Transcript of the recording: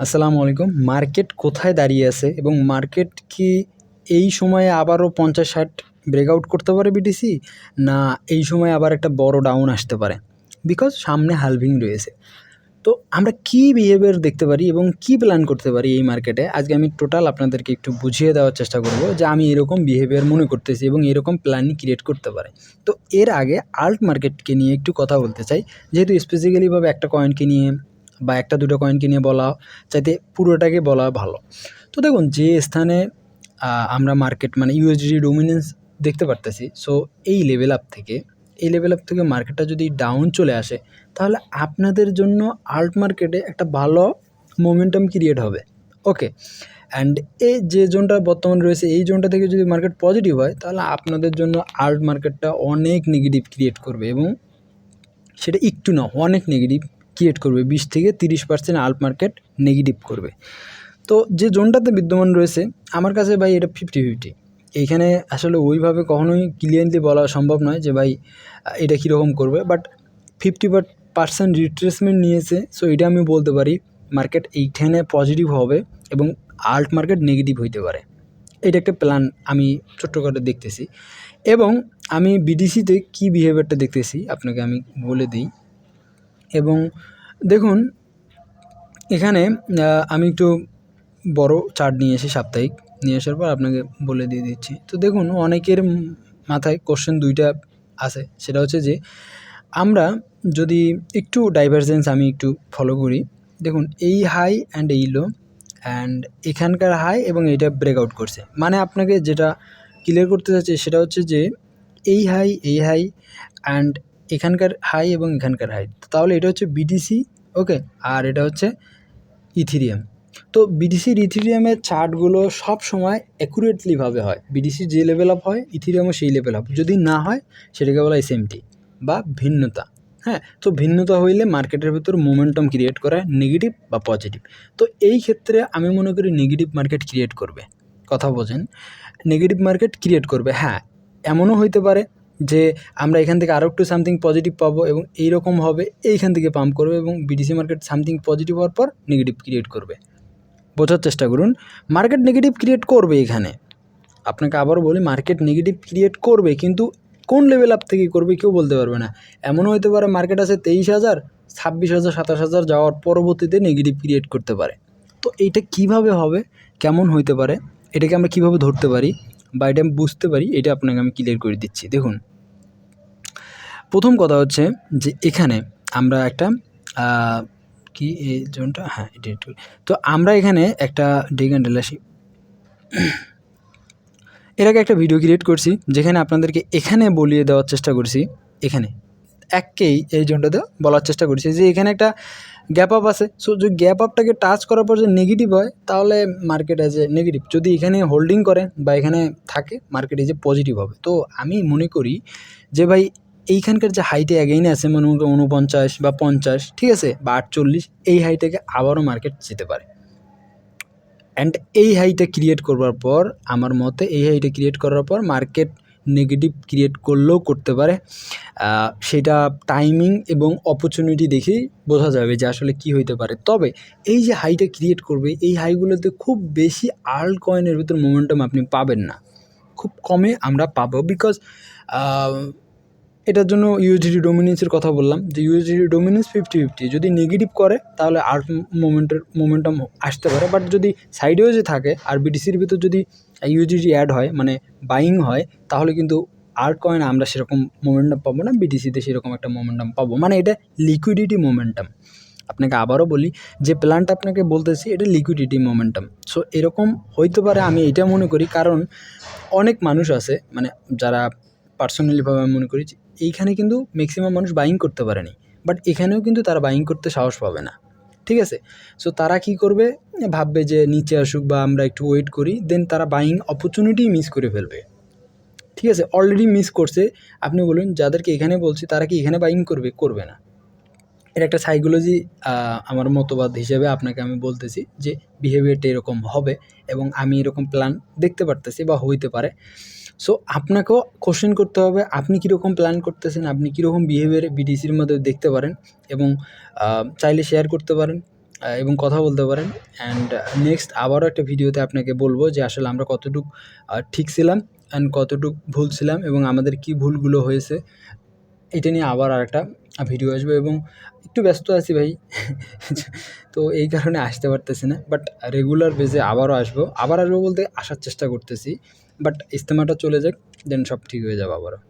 আসসালামু আলাইকুম। মার্কেট কোথায় দাঁড়িয়ে আছে এবং মার্কেট কি এই সময়ে আবারও 50-60 ব্রেকআউট করতে পারে বিটিসি, না এই সময় আবার একটা বড় ডাউন আসতে পারে? বিকজ সামনে হালভিং রয়েছে। তো আমরা কি বিহেভিয়ার দেখতে পারি এবং কি প্ল্যান করতে পারি এই মার্কেটে, আজকে আমি টোটাল আপনাদেরকে একটু বুঝিয়ে দেওয়ার চেষ্টা করব যে আমি এরকম বিহেভিয়ার মনে করতেছি এবং এরকম প্ল্যান ক্রিয়েট করতে পারে। তো এর আগে আল্ট মার্কেটকে নিয়ে একটু কথা বলতে চাই, যেহেতু স্পেসিক্যালিভাবে একটা কয়েনকে নিয়ে বা একটা দুটো কয়েনকে নিয়ে বলা চাইতে পুরোটাকে বলা ভালো। তো দেখুন, যে স্থানে আমরা মার্কেট মানে ইউএসডি ডোমিনেন্স দেখতে পারতেছি, সো এই লেভেল আপ থেকে মার্কেটটা যদি ডাউন চলে আসে, তাহলে আপনাদের জন্য আল্ট মার্কেটে একটা ভালো মোমেন্টাম ক্রিয়েট হবে। ওকে, অ্যান্ড এই যে জোনটা বর্তমানে রয়েছে, এই জোনটা থেকে যদি মার্কেট পজিটিভ হয়, তাহলে আপনাদের জন্য আল্ট মার্কেটটা অনেক নেগেটিভ ক্রিয়েট করবে এবং সেটা একটু না, অনেক নেগেটিভ ক্রিয়েট করবে। 20-30% আল্ট মার্কেট নেগেটিভ করবে। তো যে জোনটাতে বিদ্যমান রয়েছে, আমার কাছে ভাই এটা 50-50। এইখানে আসলে ওইভাবে কখনোই ক্লিয়ারলি বলা সম্ভব নয় যে ভাই এটা কীরকম করবে, বাট 50% রিট্রেসমেন্ট নিয়েছে। সো এটা আমি বলতে পারি মার্কেট এইখানে পজিটিভ হবে এবং আল্ট মার্কেট নেগেটিভ হইতে পারে। এটা একটা প্ল্যান আমি ছোট্ট করে দেখতেছি। এবং আমি বিডিসিতে কী বিহেভিয়ারটা দেখতেছি আপনাকে আমি বলে দিই। এবং দেখুন, এখানে আমি একটু বড় চার্ট নিয়ে এসে সাপ্তাহিক নিয়ে আসার পর আপনাকে বলে দিয়ে দিচ্ছি। তো দেখুন, অনেকের মাথায় কোশ্চেন দুইটা আছে, সেটা হচ্ছে যে আমরা যদি একটু ডাইভারজেন্স আমি একটু ফলো করি, দেখুন এই হাই অ্যান্ড এই লো অ্যান্ড এখানকার হাই এবং এইটা ব্রেকআউট করছে, মানে আপনাকে যেটা ক্লিয়ার করতে চাচ্ছি সেটা হচ্ছে যে এই হাই অ্যান্ড এখানকার হাই এবং এখানকার হাই। তাহলে এটা হচ্ছে বিটিসি, ওকে, আর এটা হচ্ছে ইথিরিয়াম। তো বিডিসির ইথিরিয়ামের চার্টগুলো সব সময় অ্যাকুরেটলিভাবে হয়। বিডিসি যে লেভেল আপ হয়, ইথিরিয়ামও সেই লেভেল আপ। যদি না হয়, সেটাকে বলা এসএমটি বা ভিন্নতা। হ্যাঁ, তো ভিন্নতা হইলে মার্কেটের ভিতর মোমেন্টাম ক্রিয়েট করা নেগেটিভ বা পজিটিভ। তো এই ক্ষেত্রে আমি মনে করি নেগেটিভ মার্কেট ক্রিয়েট করবে। কথা বোঝেন, নেগেটিভ মার্কেট ক্রিয়েট করবে। হ্যাঁ, এমনও হইতে পারে যে আমরা এখান থেকে আরও একটু সামথিং পজিটিভ পাবো এবং এইরকম হবে, এইখান থেকে পাম্প করবে এবং বিডিসি মার্কেট সামথিং পজিটিভ হওয়ার পর নেগেটিভ ক্রিয়েট করবে। বোঝার চেষ্টা করুন, মার্কেট নেগেটিভ ক্রিয়েট করবে। এখানে আপনাকে আবারও বলি, মার্কেট নেগেটিভ ক্রিয়েট করবে, কিন্তু কোন লেভেল আপ থেকে করবে কেউ বলতে পারবে না। এমনও হতে পারে মার্কেট আছে 23,000, 26,000, 27,000 যাওয়ার পরবর্তীতে নেগেটিভ ক্রিয়েট করতে পারে। তো এইটা কিভাবে হবে, কেমন হইতে পারে, এটাকে আমরা কিভাবে ধরতে পারি বা এটা বুঝতে পারি, এটা আপনাকে আমি ক্লিয়ার করে দিচ্ছি। দেখুন, প্রথম কথা হচ্ছে যে এখানে আমরা একটা কি এই জোনটা, হ্যাঁ এটা একটু, তো আমরা এখানে একটা ডে ক্যান্ডেল আসি। এর আগে একটা ভিডিও ক্রিয়েট করছি যেখানে আপনাদেরকে এখানে বলিয়ে দেওয়ার চেষ্টা করছি, এখানে এককেই এই জোনটাতে বলার চেষ্টা করছি যে এখানে একটা গ্যাপ আপ আছে। সো যদি গ্যাপ আপটাকে টাচ করার পর যদি নেগেটিভ হয়, তাহলে মার্কেট অ্যাজ এ নেগেটিভ। যদি এখানে হোল্ডিং করে বা এখানে থাকে, মার্কেট এজ এ পজিটিভ হবে। তো আমি মনে করি যে ভাই এইখানকার যে হাইটে অ্যাগেইনে আছে, মনে করি 49 বা 50, ঠিক আছে, বা 48, এই হাইটাকে আবারও মার্কেট যেতে পারে। অ্যান্ড এই হাইটা ক্রিয়েট করবার পর, আমার মতে এই হাইটা ক্রিয়েট করার পর মার্কেট নেগেটিভ ক্রিয়েট করলেও করতে পারে। সেটা টাইমিং এবং অপরচুনিটি দেখেই বোঝা যাবে যে আসলে কি হইতে পারে। তবে এই যে হাইটা ক্রিয়েট করবে, এই হাইগুলোতে খুব বেশি আল্ট কয়েনের ভিতর মোমেন্টাম আপনি পাবেন না, খুব কমে আমরা পাবো। বিকজ এটার জন্য ইউএসডি ডোমিনেন্সের কথা বললাম যে ইউএসডি ডোমিনেন্স 50-50, যদি নেগেটিভ করে তাহলে আল্ট মোমেন্টাম আসতে পারে। বাট যদি সাইডেও যে থাকে আর বিটিসির ভিতর যদি ইউএসডি অ্যাড হয়, মানে বাইং হয়, তাহলে কিন্তু আল্ট কয়েন আমরা সেরকম মোমেন্টাম পাবো না, বিটিসিতে সেরকম একটা মোমেন্টাম পাবো। মানে এটা লিকুইডিটি মোমেন্টাম। আপনাকে আবারও বলি, যে প্ল্যানটা আপনাকে বলতেছি এটা লিকুইডিটি মোমেন্টাম। সো এরকম হইতে পারে, আমি এটা মনে করি। কারণ অনেক মানুষ আছে, মানে যারা পার্সোনালিভাবে আমি মনে করি এইখানে কিন্তু ম্যাক্সিমাম মানুষ বাইং করতে পারেনি, বাট এখানেও কিন্তু তারা বাইং করতে সাহস পাবে না, ঠিক আছে। সো তারা কি করবে, ভাববে যে নিচে আসুক বা আমরা একটু ওয়েট করি, দেন তারা বাইং অপরচুনিটি মিস করে ফেলবে, ঠিক আছে। অলরেডি মিস করছে। আপনি বলুন, যাদেরকে এখানে বলছি তারা কি এখানে বাইং করবে না। এটা একটা সাইকোলজি, আমার মতবাদ হিসেবে আপনাকে আমি বলতেছি যে বিহেভিয়ারটা এরকম হবে এবং আমি এরকম প্ল্যান দেখতে পারতেছি বা হইতে পারে। সো আপনাকেও কোশ্চেন করতে হবে, আপনি কীরকম প্ল্যান করতেছেন, আপনি কীরকম বিহেভিয়ার বিটিসির মধ্যে দেখতে পারেন এবং চাইলে শেয়ার করতে পারেন। এবং কথা বলতে পারেন। অ্যান্ড নেক্সট আবারও একটা ভিডিওতে আপনাকে বলবো যে আসলে আমরা কতটুক ঠিক ছিলাম অ্যান্ড কতটুক ভুল ছিলাম এবং আমাদের কি ভুলগুলো হয়েছে, এটা নিয়ে আবার আরেকটা ভিডিও আসবে। এবং একটু ব্যস্ত আছি ভাই তো এই কারণে আসতে পারতেছি না, বাট রেগুলার বেজে আবারও আসবো বলতে আসার চেষ্টা করতেছি, বাট ইজতেমাটা চলে যাক, দেন সব ঠিক হয়ে যাবে আবারও।